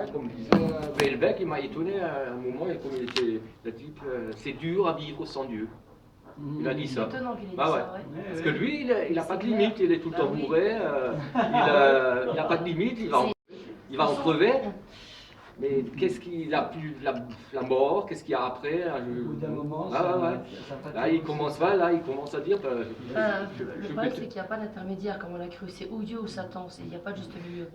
Ouais, comme disait Houellebecq, il m'a étonné à un moment, et comme il était, il a dit c'est dur à vivre sans Dieu. Il a dit ça. C'est étonnant qu'il ait dit Bah ouais. ça, ouais. Parce que lui, il n'a pas de clair. limite, il est tout le temps oui. bourré, il n'a pas de limite, il va en crever. Mais qu'est-ce qu'il a plus la mort, qu'est-ce qu'il y a après Au bout d'un moment, là, il commence à dire. Le problème, c'est qu'il n'y a pas d'intermédiaire, comme on l'a cru. C'est ou Dieu ou Satan, il n'y a pas de juste milieu.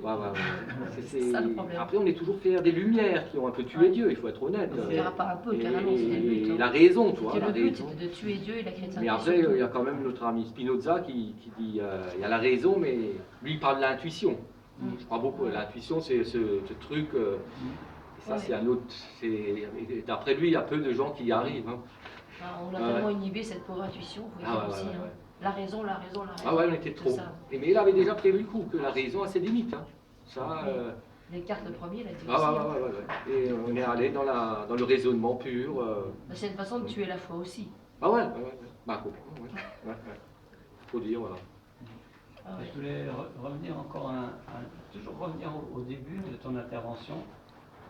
C'est ça le problème. Après, on est toujours fiers des lumières qui ont un peu tué Dieu, il faut être honnête. Il n'y aura pas un peu, carrément, c'est le but. La raison, tu vois. Le but, c'est de tuer Dieu et la chrétienté. Mais après, il y a quand même notre ami Spinoza qui dit il y a la raison, mais lui, il parle de l'intuition. Je crois beaucoup. L'intuition, c'est ce truc. Et ça, c'est un autre. D'après lui, il y a peu de gens qui y arrivent. Hein. On a tellement inhibé cette pauvre intuition, faut dire aussi. Hein. La raison. Ah ouais, on était trop. Mais il avait déjà prévu le coup, que la raison a ses limites. Hein. Ça. Descartes le premier, il a dit aussi. Et on est allé dans le raisonnement pur. C'est une façon de tuer la foi aussi. Ah ouais. Bah, complètement, ouais. Faut dire, voilà. Je voulais revenir encore toujours revenir au début de ton intervention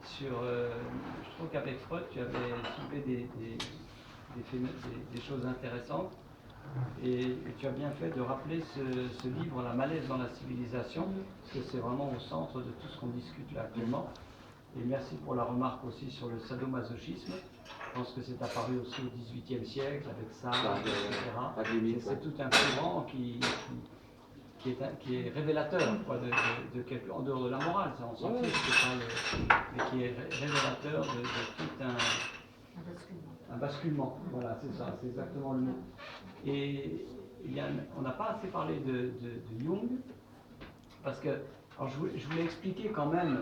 sur. Je trouve qu'avec Freud, tu avais soulevé des choses intéressantes et tu as bien fait de rappeler ce livre, La malaise dans la civilisation, parce que c'est vraiment au centre de tout ce qu'on discute là actuellement. Et merci pour la remarque aussi sur le sadomasochisme. Je pense que c'est apparu aussi au XVIIIe siècle avec ça, etc. C'est tout un courant qui est révélateur de quelque, en dehors de la morale, ça on s'en fiche, mais qui est révélateur de tout un basculement. Voilà, c'est ça, c'est exactement le mot. Et on n'a pas assez parlé de Jung, parce que, alors je voulais expliquer quand même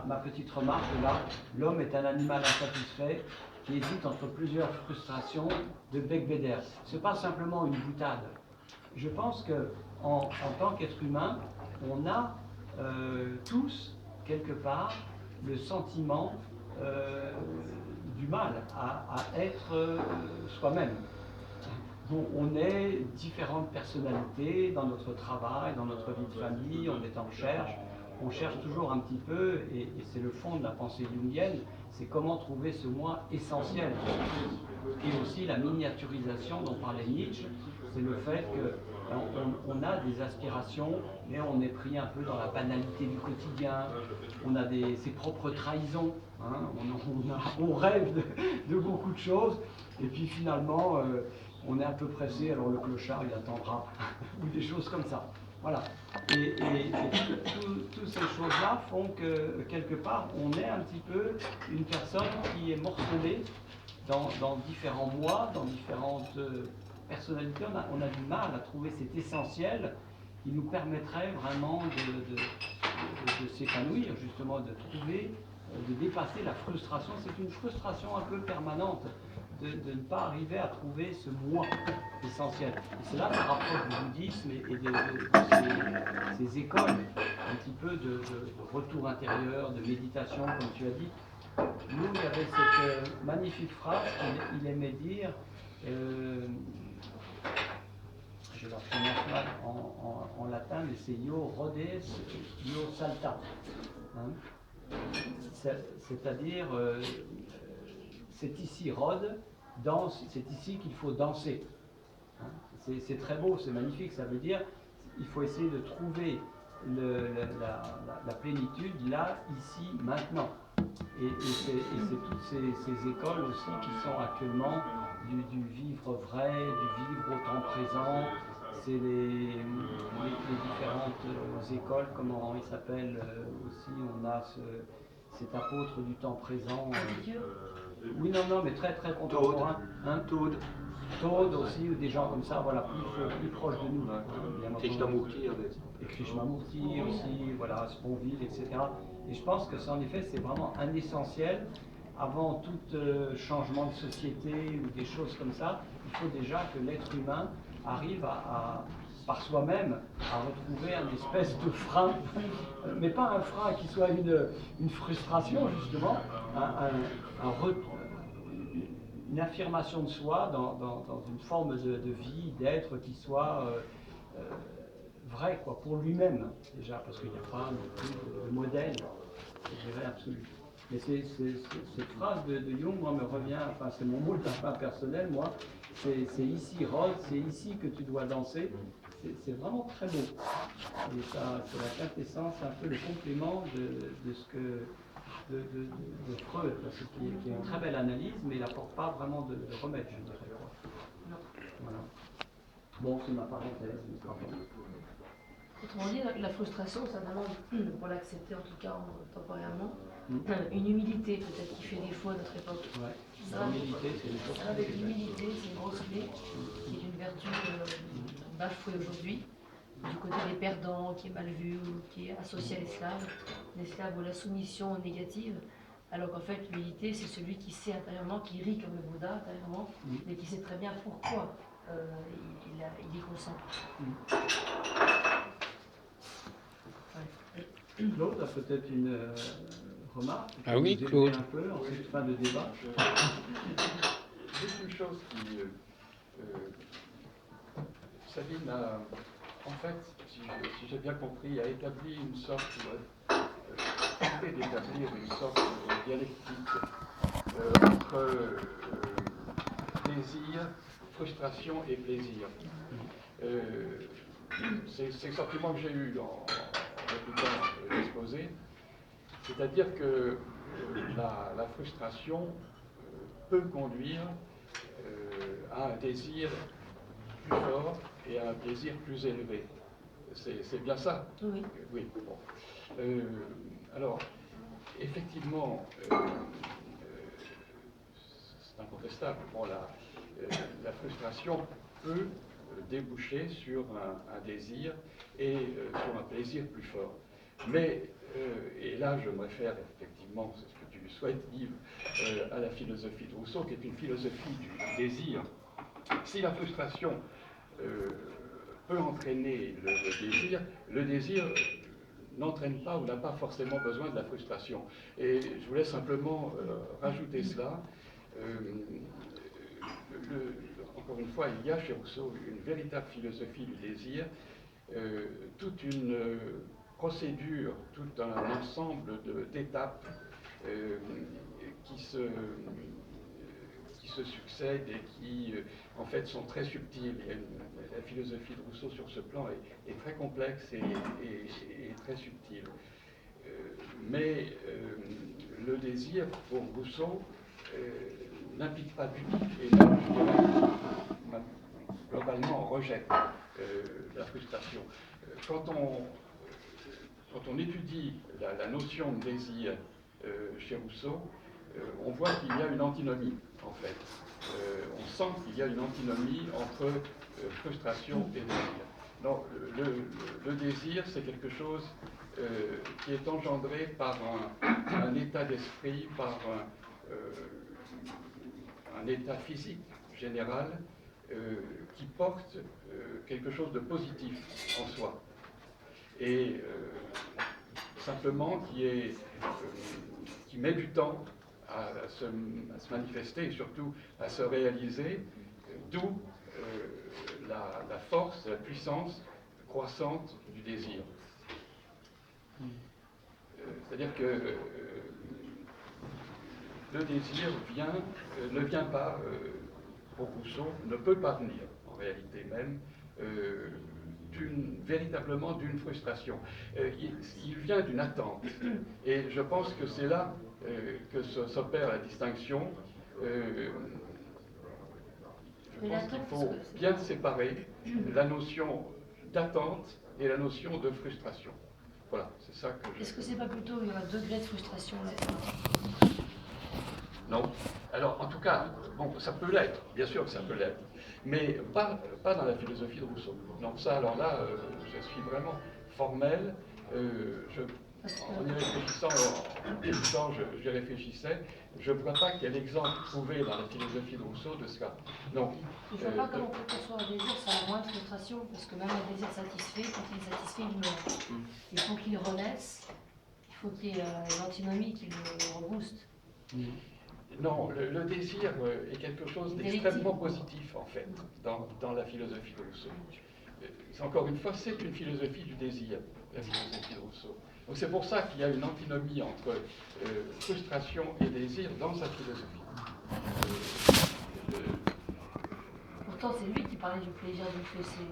ma petite remarque là. L'homme est un animal insatisfait qui hésite entre plusieurs frustrations de Becbédère. Ce n'est pas simplement une boutade. Je pense que en tant qu'être humain, on a tous, quelque part, le sentiment du mal à être soi-même. On est différentes personnalités dans notre travail, dans notre vie de famille, on est en recherche. On cherche toujours un petit peu, et c'est le fond de la pensée jungienne, c'est comment trouver ce moi essentiel. Et aussi la miniaturisation dont parlait Nietzsche, c'est le fait qu'on a des aspirations, mais on est pris un peu dans la banalité du quotidien, on a ses propres trahisons, hein, on rêve de beaucoup de choses, et puis finalement, on est un peu pressé, alors le clochard il attendra, ou des choses comme ça. Voilà. Et toutes ces choses-là font que, quelque part, on est un petit peu une personne qui est morcelée dans différents moi, dans différentes personnalités. On a du mal à trouver cet essentiel qui nous permettrait vraiment de s'épanouir, justement, de trouver, de dépasser la frustration. C'est une frustration un peu permanente de ne pas arriver à trouver ce moi essentiel. Et c'est là qu'on rapproche du bouddhisme et de ces écoles, un petit peu de retour intérieur, de méditation, comme tu as dit. Nous, il y avait cette magnifique phrase qu'il aimait dire, je la prononce mal en latin, mais c'est Io Rhodes, Io Salta. Hein, c'est-à-dire, c'est ici Rhodes, danse, c'est ici qu'il faut danser. Hein, c'est très beau, c'est magnifique, ça veut dire il faut essayer de trouver la plénitude là, ici, maintenant. Et c'est toutes ces écoles aussi qui sont actuellement du vivre vrai, du vivre au temps présent. C'est les différentes écoles, comment il s'appelle aussi, on a cet apôtre du temps présent. Oui, non, mais très très contemporain. Todd aussi, ou des gens comme ça, voilà, plus proches de nous. Krishnamurti. Et Krishnamurti aussi, voilà, Sponville, etc. Et je pense que en effet, c'est vraiment un essentiel. Avant tout changement de société ou des choses comme ça, il faut déjà que l'être humain arrive par soi-même à retrouver un espèce de frein, mais pas un frein qui soit une frustration justement, une affirmation de soi dans une forme de vie, d'être qui soit vrai, quoi, pour lui-même déjà, parce qu'il n'y a pas non plus de modèle. je dirais, absolu. Mais cette phrase de Jung, moi, me revient, enfin, c'est mon mot de la fin personnel, moi, c'est ici, Rose, c'est ici que tu dois danser. C'est vraiment très beau. Et ça, c'est la quintessence, un peu le complément de ce que de Freud, parce qu'il y a une très belle analyse, mais il n'apporte pas vraiment de remède, je dirais. Voilà. Bon, c'est ma parenthèse, mais pardon. Autrement dit, la frustration, ça demande, pour l'accepter en tout cas temporairement, une humilité peut-être qui fait défaut à notre époque. Ouais. L'humilité, c'est une chose. avec l'humilité, c'est une grosse clé, qui est une vertu bafouée aujourd'hui. Du côté des perdants, qui est mal vu, ou qui est associé à l'esclave où la soumission négative, alors qu'en fait l'humilité c'est celui qui sait intérieurement, qui rit comme le Bouddha intérieurement, mais qui sait très bien pourquoi il y consent. Claude a peut-être une remarque. Ah oui, Claude. Un peu en cette fin de débat. Juste une chose qui... Sabine a, en fait, si j'ai bien compris, a établi une sorte tenté d'établir une sorte de dialectique entre désir, frustration et plaisir. C'est le sentiment que j'ai eu en écoutant l'exposé, c'est-à-dire que la frustration peut conduire à un désir plus fort et à un plaisir plus élevé. C'est bien ça? Oui. Oui, bon. Alors, effectivement, c'est incontestable. Bon, la frustration peut déboucher sur un désir et sur un plaisir plus fort. Mais, et là je me réfère effectivement, c'est ce que tu souhaites, Yves, à la philosophie de Rousseau, qui est une philosophie du désir. Si la frustration peut entraîner le désir n'entraîne pas ou n'a pas forcément besoin de la frustration. Et je voulais simplement rajouter cela. Encore une fois, il y a chez Rousseau une véritable philosophie du désir, toute une procédure, tout un ensemble d'étapes qui se succèdent et qui, en fait, sont très subtiles. La philosophie de Rousseau sur ce plan est très complexe et très subtile. Mais le désir, pour Rousseau, n'implique pas du tout, et même, je dirais, globalement, on rejette la frustration. Quand on étudie la notion de désir chez Rousseau, on voit qu'il y a une antinomie, en fait. On sent qu'il y a une antinomie entre frustration et désir. Donc, le désir, c'est quelque chose qui est engendré par un état d'esprit, par un état physique général qui porte quelque chose de positif en soi. Et simplement qui met du temps à se manifester et surtout à se réaliser, d'où la force, la puissance croissante du désir. C'est-à-dire que le désir ne vient pas, pour Rousseau, ne peut pas venir, en réalité même, véritablement d'une frustration. Il vient d'une attente. Et je pense que c'est là que s'opère la distinction. Je pense qu'il faut bien séparer la notion d'attente et la notion de frustration. Voilà, c'est ça que je... Est-ce que c'est pas plutôt un degré de frustration là? Non. Alors, en tout cas, bon, ça peut l'être, bien sûr que ça peut l'être, mais pas dans la philosophie de Rousseau. Donc ça, alors là, je suis vraiment formel. En y réfléchissant, j'y réfléchissais, je ne vois pas qu'il y ait l'exemple trouvé dans la philosophie de Rousseau de cela. Donc, il ne faut pas comment on peut percevoir un désir sans moins de frustration, parce que même un désir satisfait, quand il est satisfait, il meurt. Il faut qu'il renaisse, il faut qu'il y ait une antinomie qui le rebooste. Non, le désir est quelque chose d'extrêmement positif, en fait, dans la philosophie de Rousseau. Encore une fois, c'est une philosophie du désir, la philosophie de Rousseau. Donc c'est pour ça qu'il y a une antinomie entre frustration et désir dans sa philosophie. Pourtant, c'est lui qui parlait du plaisir du fessé.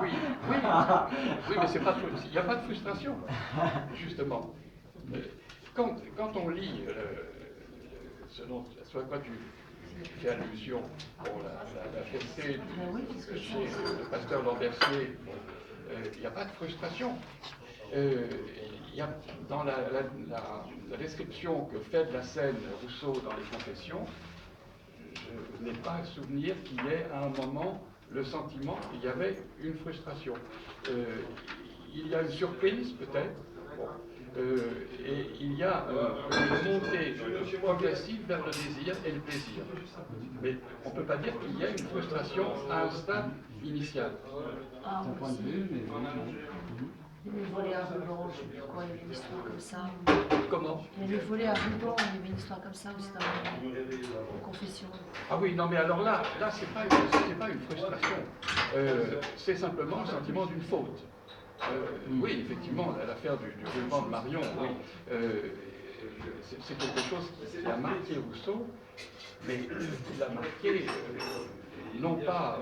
Oui, mais c'est pas, il n'y a pas de frustration, justement. Quand on lit ce à quoi tu fais allusion, bon, la fessée chez le pasteur Lambertier, il n'y a pas de frustration. Il y a, dans la description que fait de la scène Rousseau dans les Confessions, je n'ai pas souvenir qu'il y ait à un moment le sentiment qu'il y avait une frustration. Il y a une surprise peut-être, bon, et il y a une montée progressive vers le désir et le plaisir. Mais on ne peut pas dire qu'il y ait une frustration à un stade initial. Ah, Ton point de vue, mais les volets à ruban, je sais plus quoi, il y avait une histoire comme ça. Comment? Il y a les volets à ruban, il y avait une histoire comme ça aussi dans les confessions. Ah oui, non mais alors là c'est pas une frustration. C'est simplement le sentiment d'une faute. Oui, effectivement, l'affaire du ruban de Marion, oui, c'est quelque chose qui a marqué Rousseau, mais il l'a marqué non pas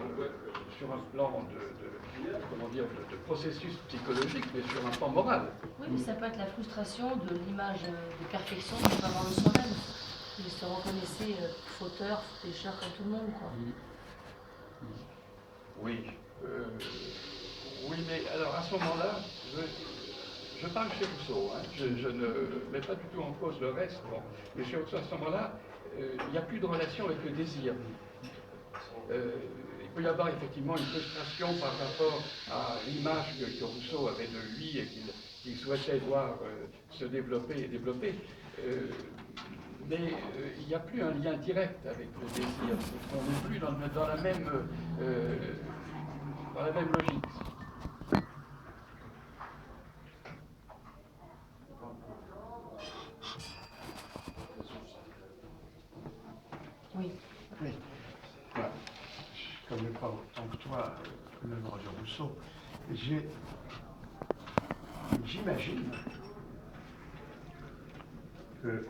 sur un plan de processus psychologique, mais sur un plan moral. Oui, mais ça peut être la frustration de l'image de perfection qu'on peut avoir de soi-même. Il se reconnaissait fauteur, pécheur comme tout le monde, quoi. Oui. Oui, mais alors à ce moment-là, je parle chez Rousseau, hein, je ne mets pas du tout en cause le reste, bon. Mais chez Rousseau, à ce moment-là, il n'y a plus de relation avec le désir. Il peut y avoir effectivement une frustration par rapport à l'image que Rousseau avait de lui et qu'il souhaitait voir se développer et développer. Mais il n'y a plus un lien direct avec le désir. On n'est plus dans la même logique. Oui. Oui. Voilà. Je ne connais pas autant que toi l'œuvre de Rousseau. J'imagine que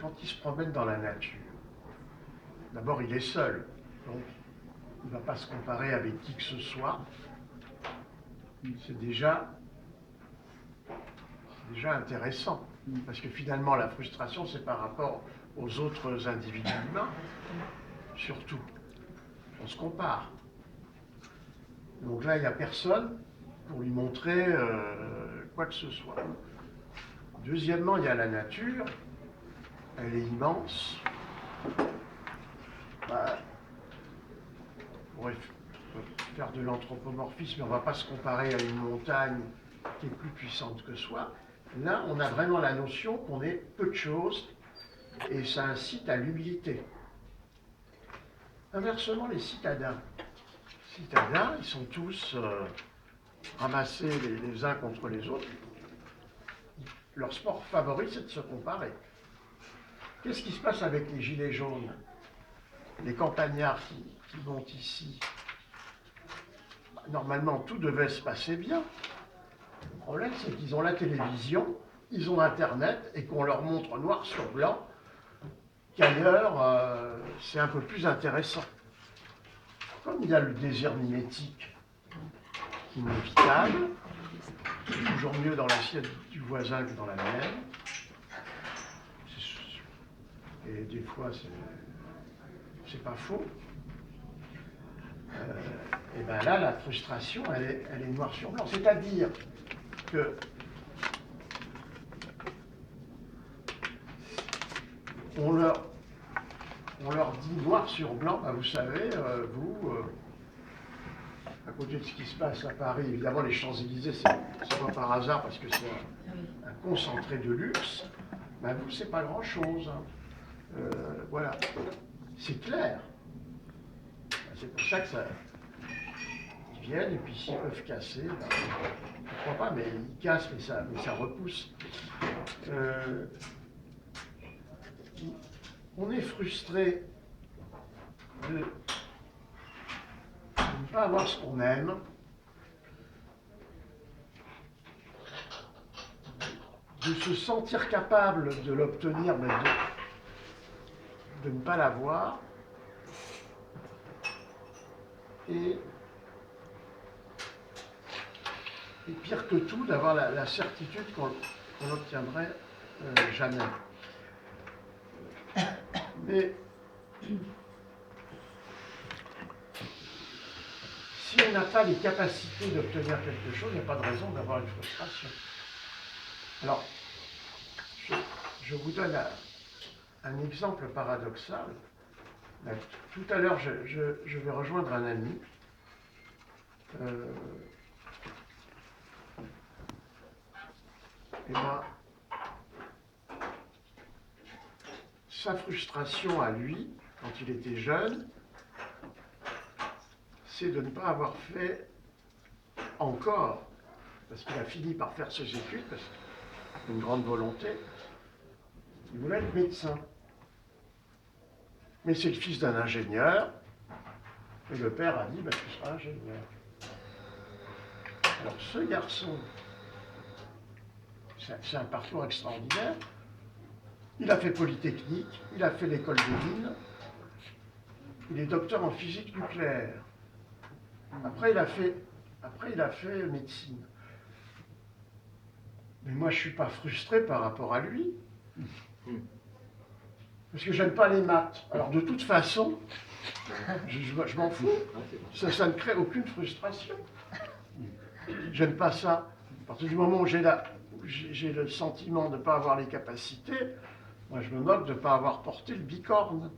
quand il se promène dans la nature, d'abord il est seul, donc il ne va pas se comparer avec qui que ce soit. C'est déjà intéressant, parce que finalement la frustration c'est par rapport aux autres individus humains, surtout. On se compare. Donc là, il n'y a personne pour lui montrer quoi que ce soit. Deuxièmement, il y a la nature. Elle est immense. On pourrait faire de l'anthropomorphisme, mais on ne va pas se comparer à une montagne qui est plus puissante que soi. Là, on a vraiment la notion qu'on est peu de choses et ça incite à l'humilité. Inversement, les citadins, ils sont tous ramassés les uns contre les autres. Leur sport favori, c'est de se comparer. Qu'est-ce qui se passe avec les gilets jaunes? Les campagnards qui vont ici? Normalement, tout devait se passer bien. Le problème, c'est qu'ils ont la télévision, ils ont Internet, et qu'on leur montre noir sur blanc qu'ailleurs, c'est un peu plus intéressant. Comme il y a le désir mimétique inévitable, c'est toujours mieux dans l'assiette du voisin que dans la mienne. Et des fois, c'est pas faux. Et bien là, la frustration, elle est noire sur blanc. C'est-à-dire que on leur dit noir sur blanc, ben vous savez, à côté de ce qui se passe à Paris, évidemment les Champs-Élysées, c'est pas par hasard parce que c'est un concentré de luxe, ben vous, c'est pas grand-chose. Hein. Voilà, c'est clair. C'est pour ça que ils viennent et puis s'ils peuvent casser, ben, je ne crois pas, mais ils cassent, mais ça repousse. On est frustré de ne pas avoir ce qu'on aime, de se sentir capable de l'obtenir, mais de ne pas l'avoir, et pire que tout, d'avoir la certitude qu'on n'obtiendrait jamais. Mais si on n'a pas les capacités d'obtenir quelque chose, il n'y a pas de raison d'avoir une frustration. Alors, je vous donne un exemple paradoxal. Tout à l'heure, je vais rejoindre un ami. Et ben, sa frustration à lui, quand il était jeune, c'est de ne pas avoir fait encore, parce qu'il a fini par faire ses études, parce qu'il a une grande volonté, il voulait être médecin. Mais c'est le fils d'un ingénieur, et le père a dit, ben, tu seras ingénieur. Alors ce garçon, c'est un parcours extraordinaire. Il a fait Polytechnique, il a fait l'école des mines, il est docteur en physique nucléaire. Après, il a fait médecine. Mais moi, je ne suis pas frustré par rapport à lui. Parce que j'aime pas les maths. Alors, de toute façon, je m'en fous. Ça ne crée aucune frustration. J'aime pas ça. À partir du moment où j'ai le sentiment de ne pas avoir les capacités, moi je me moque de ne pas avoir porté le bicorne.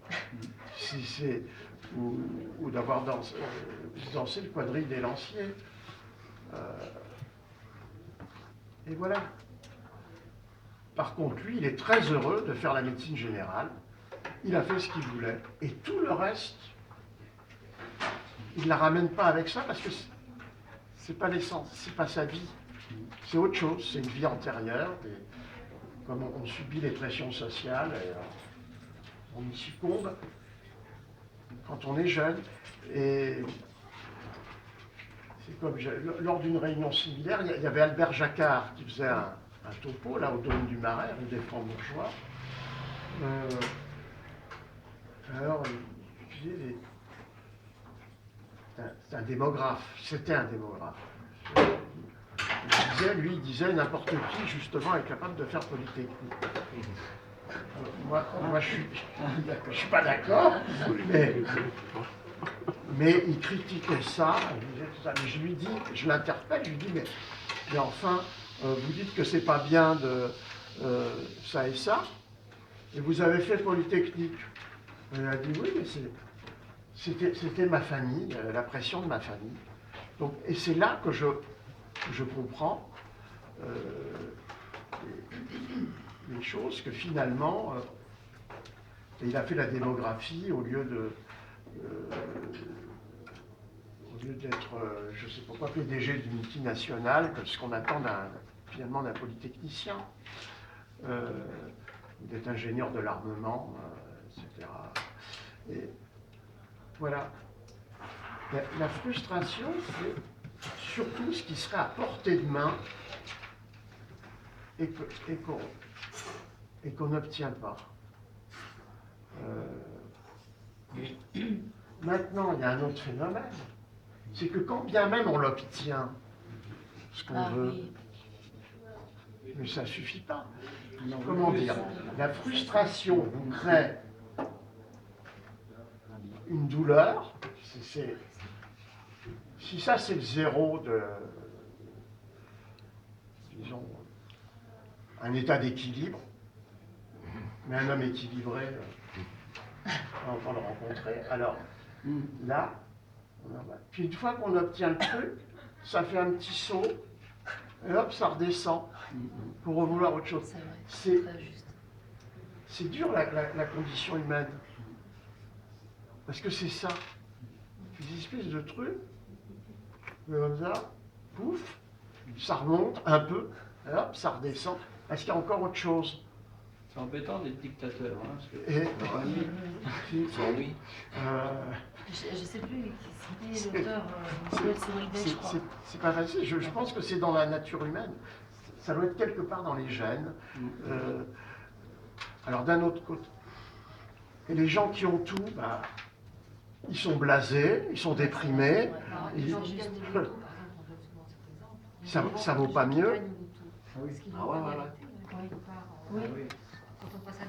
Ou d'avoir dansé le quadrille des lanciers. Et voilà. Par contre, lui, il est très heureux de faire la médecine générale. Il a fait ce qu'il voulait. Et tout le reste, il ne la ramène pas avec ça parce que c'est pas l'essence, c'est pas sa vie. C'est autre chose, c'est une vie antérieure. Et comme on subit les pressions sociales, on y succombe quand on est jeune. Et c'est comme lors d'une réunion similaire, il y avait Albert Jacquard qui faisait un topo là au Dôme du Marais, rue des Francs-Bourgeois. Alors, il disait, c'est un démographe, c'était un démographe. Il disait n'importe qui, justement, est capable de faire Polytechnique. Moi je suis pas d'accord, mais il critiquait ça, il disait tout ça. Mais je lui dis, je l'interpelle, je lui dis, mais enfin, vous dites que c'est pas bien de ça et ça, et vous avez fait Polytechnique. Et elle a dit oui, mais c'était ma famille, la pression de ma famille. Donc, et c'est là que je comprends les choses, que finalement, il a fait la démographie au lieu d'être, je ne sais pourquoi, PDG d'une multinationale, ce qu'on attend finalement d'un polytechnicien, d'être ingénieur de l'armement, etc. Et voilà. La frustration, c'est surtout ce qui serait à portée de main et qu'on n'obtient pas. Maintenant, il y a un autre phénomène, c'est que quand bien même on l'obtient, ce qu'on veut, mais ça ne suffit pas. Comment dire? La frustration vous crée une douleur. Si ça c'est le zéro de, disons, un état d'équilibre, mais un homme équilibré, on va le rencontrer. Alors là, puis une fois qu'on obtient le truc, ça fait un petit saut, et hop, ça redescend pour vouloir autre chose. C'est dur la condition humaine. Parce que c'est ça. Des espèces de trucs, comme ça, pouf, ça remonte un peu, et hop, ça redescend, parce qu'il y a encore autre chose. C'est embêtant d'être dictateur. Hein, parce que... Oui. Je ne sais plus qui c'était l'auteur, je crois. C'est pas facile, je pense que c'est dans la nature humaine. Ça doit être quelque part dans les gènes. Alors d'un autre côté, et les gens qui ont tout, bah, ils sont blasés, ils sont déprimés. Ils- ça vaut pas mieux. Ah oui. Ah ouais, ouais, ouais. Oui. Ah oui. Quand on passe à